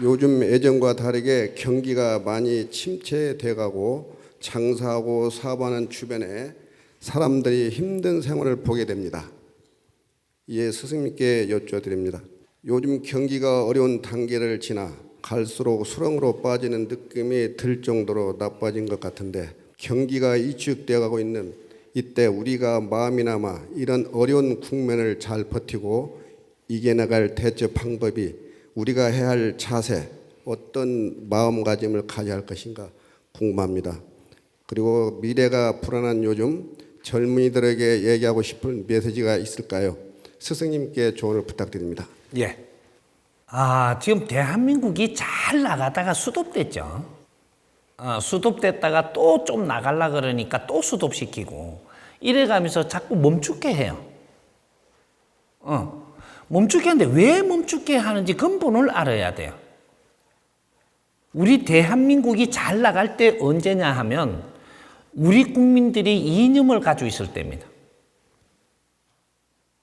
요즘 예전과 다르게 경기가 많이 침체돼가고 장사하고 사업하는 주변에 사람들이 힘든 생활을 보게 됩니다. 이에 스승님께 여쭤드립니다. 요즘 경기가 어려운 단계를 지나 갈수록 수렁으로 빠지는 느낌이 들 정도로 나빠진 것 같은데 경기가 위축되어 가고 있는 이때 우리가 마음이나마 이런 어려운 국면을 잘 버티고 이겨나갈 대처 방법이 우리가 해야 할 자세, 어떤 마음가짐을 가져야 할 것인가 궁금합니다. 그리고 미래가 불안한 요즘 젊은이들에게 얘기하고 싶은 메시지가 있을까요? 스승님께 조언을 부탁드립니다. 예. 지금 대한민국이 잘 나가다가 수도됐죠. 수도됐다가 또 좀 나가려 그러니까 또 수도시키고 이래가면서 자꾸 멈추게 해요. 멈추게 하는데 왜 멈추게 하는지 근본을 알아야 돼요. 우리 대한민국이 잘 나갈 때 언제냐 하면 우리 국민들이 이념을 가지고 있을 때입니다.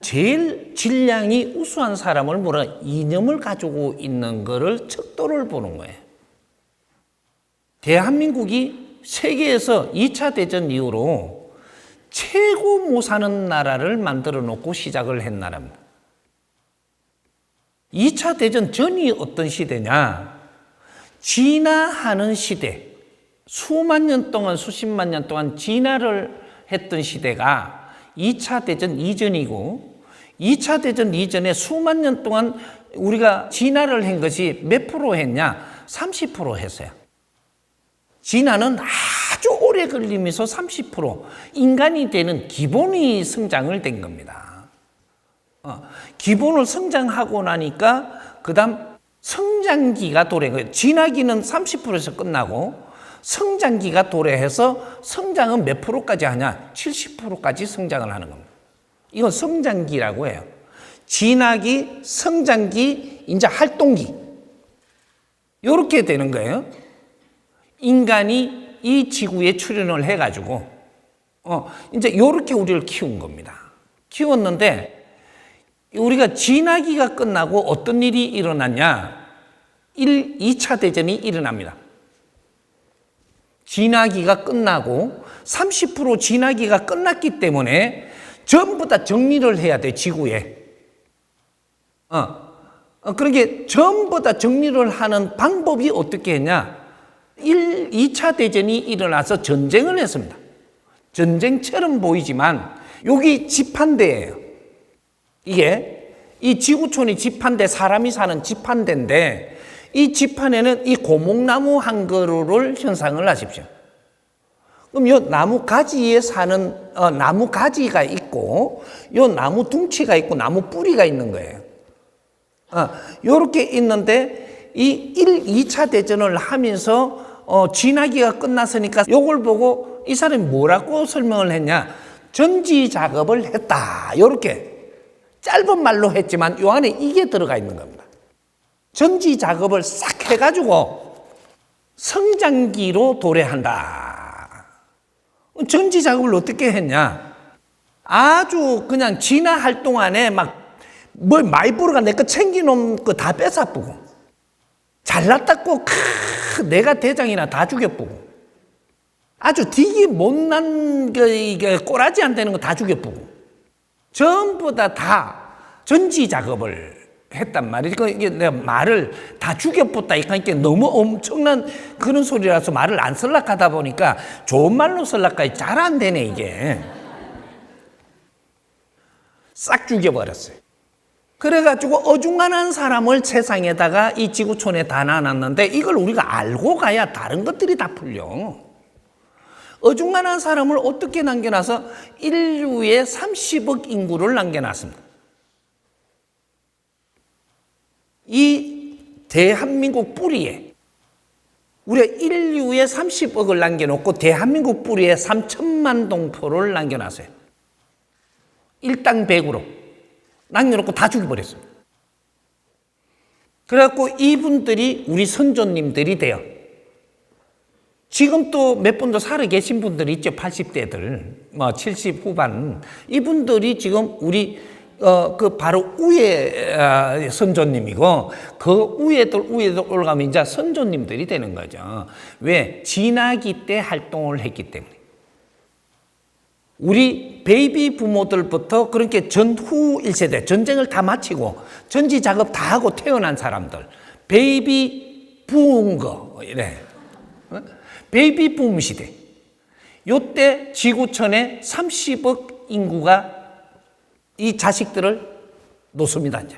제일 질량이 우수한 사람을 뭐라 이념을 가지고 있는 거를 척도를 보는 거예요. 대한민국이 세계에서 2차 대전 이후로 최고 못 사는 나라를 만들어 놓고 시작을 한 나라입니다. 2차 대전 전이 어떤 시대냐? 진화하는 시대. 수만 년 동안, 수십만 년 동안 진화를 했던 시대가 2차 대전 이전이고 2차 대전 이전에 수만 년 동안 우리가 진화를 한 것이 몇 프로 했냐? 30% 했어요. 진화는 아주 오래 걸리면서 30% 인간이 되는 기본이 성장을 된 겁니다. 기본을 성장하고 나니까 그 다음 성장기가 도래한 거예요. 진화기는 30%에서 끝나고 성장기가 도래해서 성장은 몇 프로까지 하냐? 70%까지 성장을 하는 겁니다. 이건 성장기라고 해요. 진화기, 성장기, 이제 활동기. 이렇게 되는 거예요. 인간이 이 지구에 출현을 해가지고, 이제 이렇게 우리를 키운 겁니다. 키웠는데, 우리가 진화기가 끝나고 어떤 일이 일어났냐? 2차 대전이 일어납니다. 진화기가 끝나고 30% 진화기가 끝났기 때문에 전부 다 정리를 해야 돼, 지구에. 그러게 전부 다 정리를 하는 방법이 어떻게 했냐? 2차 대전이 일어나서 전쟁을 했습니다. 전쟁처럼 보이지만 여기 집한대예요. 이게 이 지구촌이 집한대, 사람이 사는 집한대인데 이 집안에는 이 고목나무 한 그루를 형상을 하십시오. 그럼 요 나무 가지에 사는 나무 가지가 있고 요 나무 둥치가 있고 나무 뿌리가 있는 거예요. 요렇게 있는데 이 2차 대전을 하면서 진화기가 끝났으니까 요걸 보고 이 사람이 뭐라고 설명을 했냐? 전지 작업을 했다. 요렇게 짧은 말로 했지만 요 안에 이게 들어가 있는 겁니다. 전지 작업을 싹 해가지고 성장기로 도래한다. 전지 작업을 어떻게 했냐? 아주 그냥 진화할 동안에 마이브르가 내 거 챙겨놓은 거 다 뺏어보고 잘났다고 내가 대장이나 다 죽여보고 아주 되게 못난 이게 꼬라지 안 되는 거 다 죽여보고 전부 다 전지 작업을 했단 말이지. 이게 내가 말을 다 죽여봤다. 이게 너무 엄청난 그런 소리라서 말을 안 쓸락하다 보니까 좋은 말로 쓸락하기 잘 안 되네, 이게. 싹 죽여버렸어요. 그래가지고 어중간한 사람을 세상에다가 이 지구촌에 다 놔놨는데 이걸 우리가 알고 가야 다른 것들이 다 풀려. 어중간한 사람을 어떻게 남겨놔서 인류의 30억 인구를 남겨놨습니다. 이 대한민국 뿌리에 우리가 인류의 30억을 남겨놓고 대한민국 뿌리에 3천만 동포를 남겨놨어요. 일당 100으로 남겨놓고 다 죽여버렸어요. 그래갖고 이분들이 우리 선조님들이 돼요. 지금 또 몇 분도 살아 계신 분들이 있죠. 80대들, 70 후반. 이분들이 지금 우리 그 바로 위에 선조님이고 그 위에도 올라가면 이제 선조님들이 되는 거죠. 왜? 진화기 때 활동을 했기 때문에. 우리 베이비 부모들부터 그렇게 전후 1세대 전쟁을 다 마치고 전지 작업 다 하고 태어난 사람들 베이비 부은 거 이래. 베이비 붐 시대. 요때 지구촌에 30억 인구가 이 자식들을 놓습니다. 이제.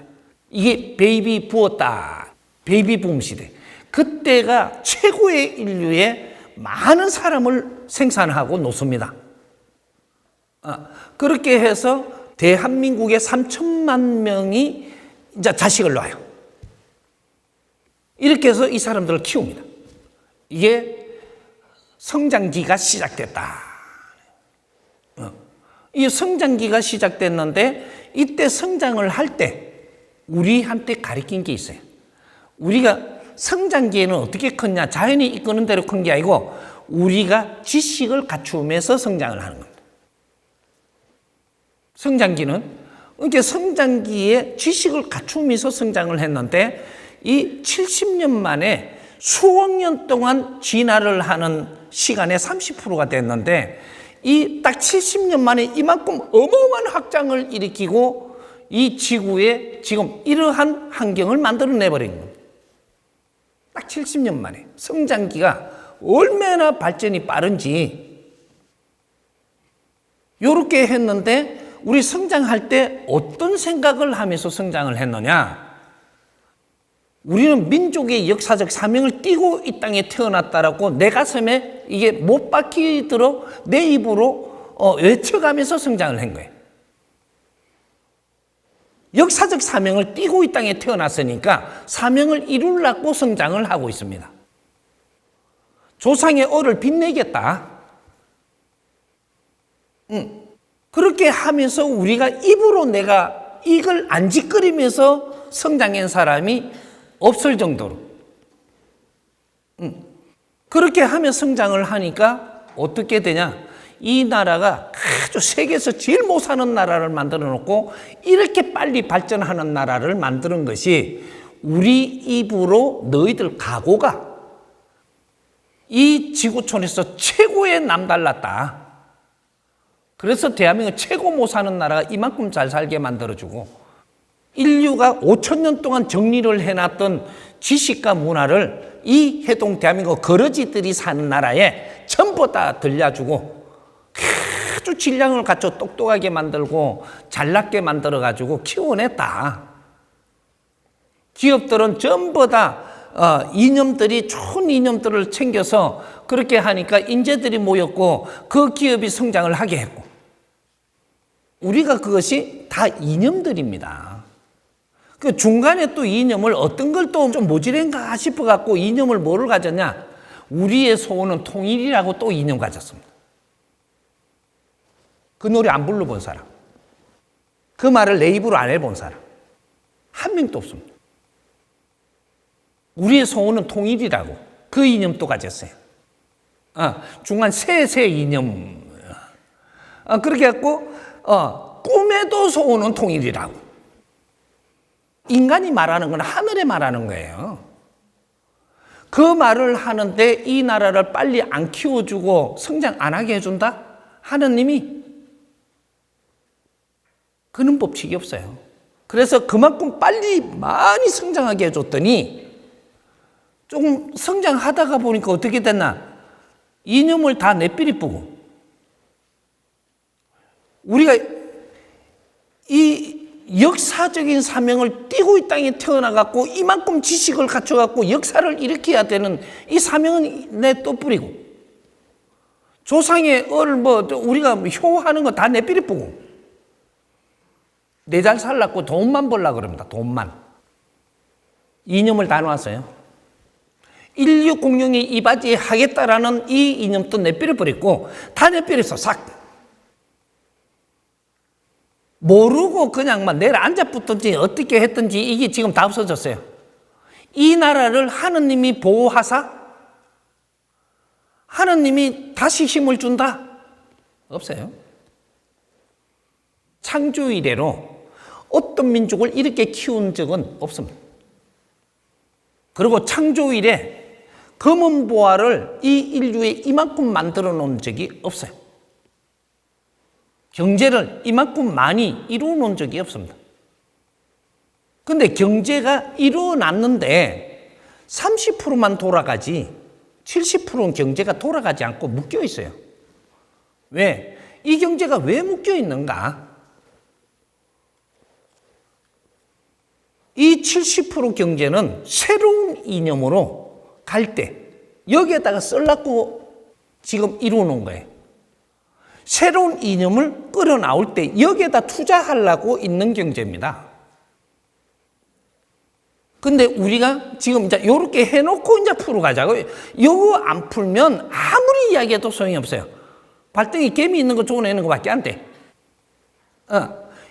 이게 베이비 부었다. 베이비 붐 시대. 그때가 최고의 인류의 많은 사람을 생산하고 놓습니다. 그렇게 해서 대한민국에 3천만 명이 이제 자식을 낳아요. 이렇게 해서 이 사람들을 키웁니다. 이게 성장기가 시작됐다. 이 성장기가 시작됐는데 이때 성장을 할 때 우리한테 가르친 게 있어요. 우리가 성장기에는 어떻게 컸냐? 자연이 이끄는 대로 큰 게 아니고 우리가 지식을 갖추면서 성장을 하는 겁니다. 성장기는 이렇게 성장기에 지식을 갖추면서 성장을 했는데 이 70년 만에 수억 년 동안 진화를 하는 시간에 30%가 됐는데 이 딱 70년 만에 이만큼 어마어마한 확장을 일으키고 이 지구에 지금 이러한 환경을 만들어내버린 겁니다. 딱 70년 만에 성장기가 얼마나 발전이 빠른지 이렇게 했는데 우리 성장할 때 어떤 생각을 하면서 성장을 했느냐? 우리는 민족의 역사적 사명을 띠고 이 땅에 태어났다라고 내 가슴에 이게 못 박히도록 내 입으로 외쳐가면서 성장을 한 거예요. 역사적 사명을 띠고 이 땅에 태어났으니까 사명을 이루려고 성장을 하고 있습니다. 조상의 얼을 빛내겠다. 그렇게 하면서 우리가 입으로 내가 이걸 안짓거리면서 성장한 사람이 없을 정도로. 그렇게 하며 성장을 하니까 어떻게 되냐? 이 나라가 아주 세계에서 제일 못 사는 나라를 만들어 놓고 이렇게 빨리 발전하는 나라를 만드는 것이 우리 입으로 너희들 각오가 이 지구촌에서 최고의 남달랐다. 그래서 대한민국 최고 못 사는 나라가 이만큼 잘 살게 만들어주고 인류가 5천 년 동안 정리를 해놨던 지식과 문화를 이 해동 대한민국 거러지들이 사는 나라에 전부 다 들려주고 아주 질량을 갖춰 똑똑하게 만들고 잘났게 만들어가지고 키워냈다. 기업들은 전부 다 이념들이 좋은 이념들을 챙겨서 그렇게 하니까 인재들이 모였고 그 기업이 성장을 하게 했고 우리가 그것이 다 이념들입니다. 그 중간에 또 이념을 어떤 걸 또 좀 모질한가 싶어갖고 이념을 뭐를 가졌냐? 우리의 소원은 통일이라고 또 이념 가졌습니다. 그 노래 안 불러본 사람, 그 말을 내 입으로 안 해본 사람 한 명도 없습니다. 우리의 소원은 통일이라고 그 이념 또 가졌어요. 중간 새 이념. 그렇게 해갖고 꿈에도 소원은 통일이라고. 인간이 말하는 건 하늘에 말하는 거예요. 그 말을 하는데 이 나라를 빨리 안 키워주고 성장 안 하게 해준다? 하느님이 그런 법칙이 없어요. 그래서 그만큼 빨리 많이 성장하게 해줬더니 조금 성장하다가 보니까 어떻게 됐나? 이념을 다 내삐리 뿌고 우리가 이 역사적인 사명을 띠고 이 땅에 태어나갖고 이만큼 지식을 갖춰갖고 역사를 일으켜야 되는 이 사명은 내떠뿌리고 조상의 우리가 효하는 거 다 내삐리 뿌고 내 잘 살라고 돈만 벌려고 그럽니다. 돈만. 이념을 다 놓았어요. 인류 공룡이 이바지 하겠다라는 이 이념도 내삐리 버렸고 다 내삐리서 싹. 모르고 그냥만 내일 앉아붙든지 어떻게 했든지 이게 지금 다 없어졌어요. 이 나라를 하느님이 보호하사 하느님이 다시 힘을 준다? 없어요. 창조 이래로 어떤 민족을 이렇게 키운 적은 없습니다. 그리고 창조 이래 검은 보화를 이 인류에 이만큼 만들어 놓은 적이 없어요. 경제를 이만큼 많이 이루어 놓은 적이 없습니다. 근데 경제가 이루어놨는데 30%만 돌아가지 70%는 경제가 돌아가지 않고 묶여 있어요. 왜? 이 경제가 왜 묶여 있는가? 이 70% 경제는 새로운 이념으로 갈 때 여기에다가 쓰려고 지금 이루어 놓은 거예요. 새로운 이념을 끌어나올 때 여기에다 투자하려고 있는 경제입니다. 근데 우리가 지금 이제 요렇게 해놓고 이제 풀어가자고. 요거 안 풀면 아무리 이야기해도 소용이 없어요. 발등에 개미 있는 거 쪼내는 거밖에 안 돼.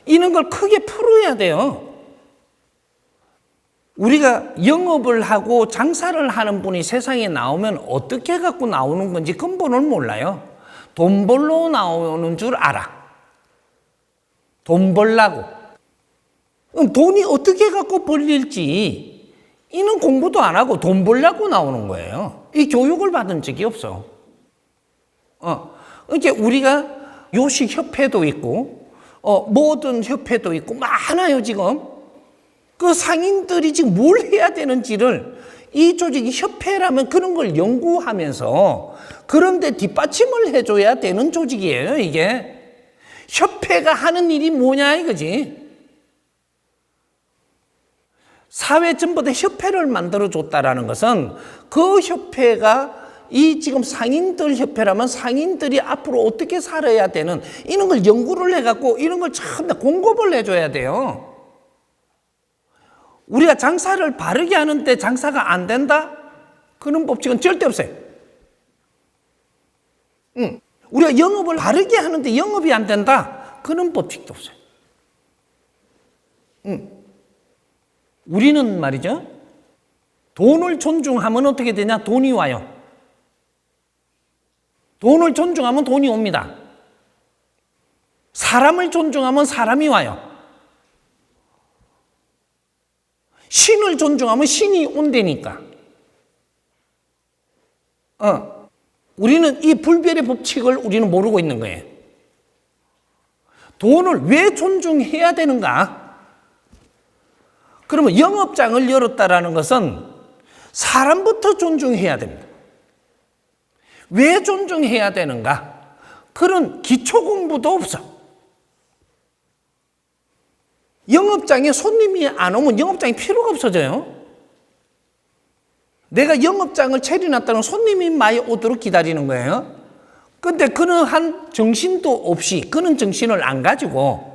이런 걸 크게 풀어야 돼요. 우리가 영업을 하고 장사를 하는 분이 세상에 나오면 어떻게 갖고 나오는 건지 근본을 몰라요. 돈 벌러 나오는 줄 알아. 돈 벌라고. 돈이 어떻게 갖고 벌릴지 이는 공부도 안 하고 돈 벌려고 나오는 거예요. 이 교육을 받은 적이 없어. 이게 우리가 요식협회도 있고 모든 협회도 있고 많아요 지금. 그 상인들이 지금 뭘 해야 되는지를 이 조직이 협회라면 그런 걸 연구하면서 그런데 뒷받침을 해줘야 되는 조직이에요 이게. 협회가 하는 일이 뭐냐 이거지. 사회 전부에 협회를 만들어줬다라는 것은 그 협회가 이 지금 상인들 협회라면 상인들이 앞으로 어떻게 살아야 되는 이런 걸 연구를 해갖고 이런 걸 참 공급을 해줘야 돼요. 우리가 장사를 바르게 하는데 장사가 안 된다? 그런 법칙은 절대 없어요. 우리가 영업을 바르게 하는데 영업이 안 된다? 그런 법칙도 없어요. 우리는 말이죠. 돈을 존중하면 어떻게 되냐? 돈이 와요. 돈을 존중하면 돈이 옵니다. 사람을 존중하면 사람이 와요. 신을 존중하면 신이 온다니까. 우리는 이 불변의 법칙을 우리는 모르고 있는 거예요. 돈을 왜 존중해야 되는가? 그러면 영업장을 열었다라는 것은 사람부터 존중해야 됩니다. 왜 존중해야 되는가? 그런 기초 공부도 없어. 영업장에 손님이 안 오면 영업장이 필요가 없어져요. 내가 영업장을 차려놨다는 손님이 많이 오도록 기다리는 거예요. 근데 그는 한 정신도 없이 그는 정신을 안 가지고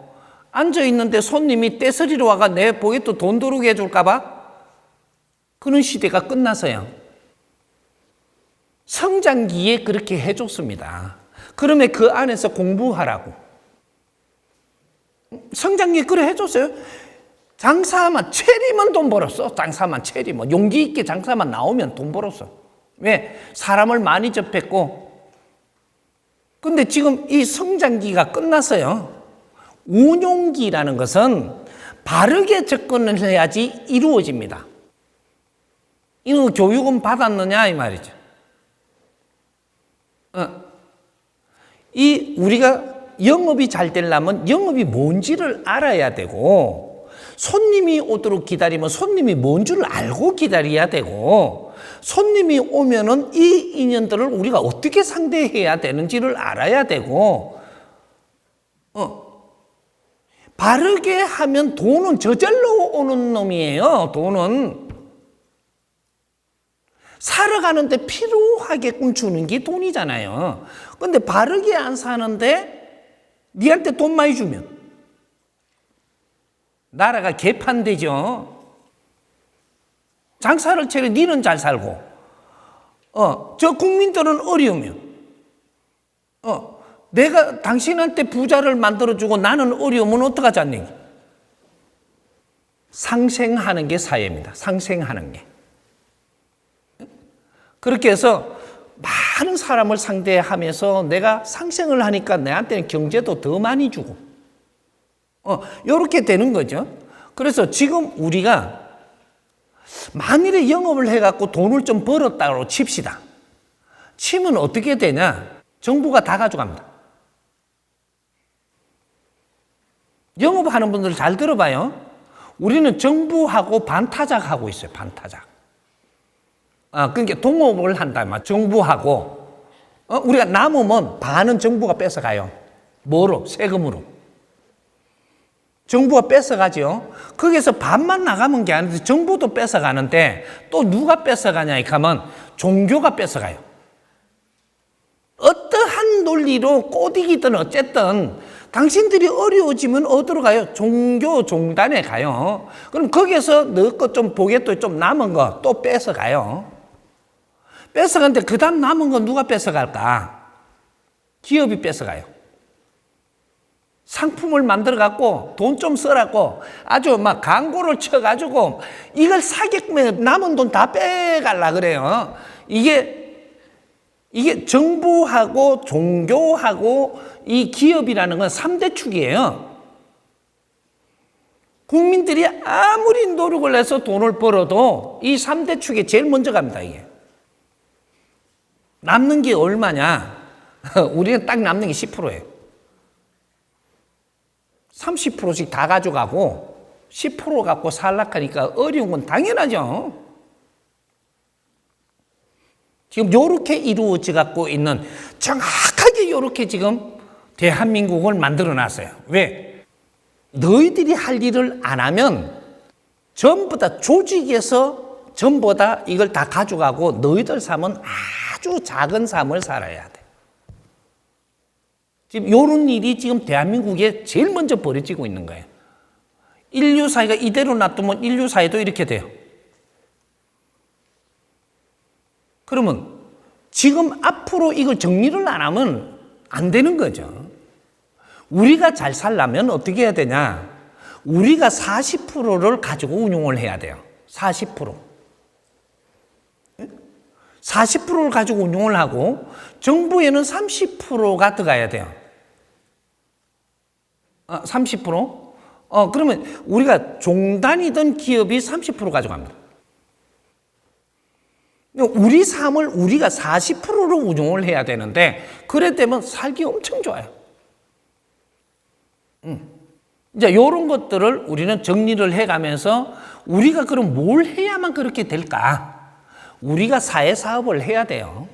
앉아있는데 손님이 떼서리러 와가 내 보기에 또 돈 들어오게 해줄까 봐? 그런 시대가 끝나서요. 성장기에 그렇게 해줬습니다. 그러면 그 안에서 공부하라고. 성장기에 그래 해줬어요. 장사만 체리면 돈 벌었어. 장사만 체리면 용기 있게 장사만 나오면 돈 벌었어. 왜? 사람을 많이 접했고. 근데 지금 이 성장기가 끝났어요. 운용기라는 것은 바르게 접근을 해야지 이루어집니다. 이런 교육은 받았느냐 이 말이죠. 이 우리가 영업이 잘 되려면 영업이 뭔지를 알아야 되고 손님이 오도록 기다리면 손님이 뭔 줄 알고 기다려야 되고 손님이 오면은 이 인연들을 우리가 어떻게 상대해야 되는지를 알아야 되고 바르게 하면 돈은 저절로 오는 놈이에요. 돈은 살아가는데 필요하게끔 주는 게 돈이잖아요. 근데 바르게 안 사는데 니한테 돈 많이 주면 나라가 개판되죠. 장사를 차려 니는 잘 살고 저 국민들은 어려우면 내가 당신한테 부자를 만들어주고 나는 어려우면 어떡하자는 얘기. 상생하는 게 사회입니다. 상생하는 게. 그렇게 해서 많은 사람을 상대하면서 내가 상생을 하니까 내한테는 경제도 더 많이 주고 요렇게 되는 거죠. 그래서 지금 우리가 만일에 영업을 해갖고 돈을 좀 벌었다고 칩시다. 치면 어떻게 되냐? 정부가 다 가져갑니다. 영업하는 분들 잘 들어봐요. 우리는 정부하고 반타작하고 있어요. 반타작. 그러니까 동업을 한다. 정부하고 우리가 남으면 반은 정부가 뺏어가요. 뭐로? 세금으로. 정부가 뺏어가죠. 거기서 반만 나가면 게 아닌데 정부도 뺏어가는데 또 누가 뺏어가냐 하면 종교가 뺏어가요. 어떠한 논리로 꼬디기든 어쨌든 당신들이 어려워지면 어디로 가요? 종교 종단에 가요. 그럼 거기에서 너 것 좀 보겠도 좀 남은 거 또 뺏어가요. 뺏어가는데 그 다음 남은 거 누가 뺏어갈까? 기업이 뺏어가요. 상품을 만들어 갖고 돈 좀 써라고 아주 막 광고를 쳐가지고 이걸 사게끔 남은 돈 다 빼갈라 그래요. 이게 정부하고 종교하고 이 기업이라는 건 3대 축이에요. 국민들이 아무리 노력을 해서 돈을 벌어도 이 3대 축에 제일 먼저 갑니다, 이게. 남는 게 얼마냐? 우리는 딱 남는 게 10%예요. 30%씩 다 가져가고 10% 갖고 살락하니까 어려운 건 당연하죠. 지금 요렇게 이루어져 갖고 있는 정확하게 요렇게 지금 대한민국을 만들어 놨어요. 왜? 너희들이 할 일을 안 하면 전부 다 조직에서 전부 다 이걸 다 가져가고 너희들 삶은 아주 작은 삶을 살아야 돼. 지금 요런 일이 지금 대한민국에 제일 먼저 벌어지고 있는 거예요. 인류 사회가 이대로 놔두면 인류 사회도 이렇게 돼요. 그러면 지금 앞으로 이걸 정리를 안 하면 안 되는 거죠. 우리가 잘 살려면 어떻게 해야 되냐? 우리가 40%를 가지고 운용을 해야 돼요. 40%. 40%를 가지고 운용을 하고 정부에는 30%가 들어가야 돼요. 30%? 그러면 우리가 종단이든 기업이 30% 가져갑니다. 우리 삶을 우리가 40%로 운용을 해야 되는데 그래 되면 살기 엄청 좋아요. 이제 이런 것들을 우리는 정리를 해가면서 우리가 그럼 뭘 해야만 그렇게 될까? 우리가 사회사업을 해야 돼요.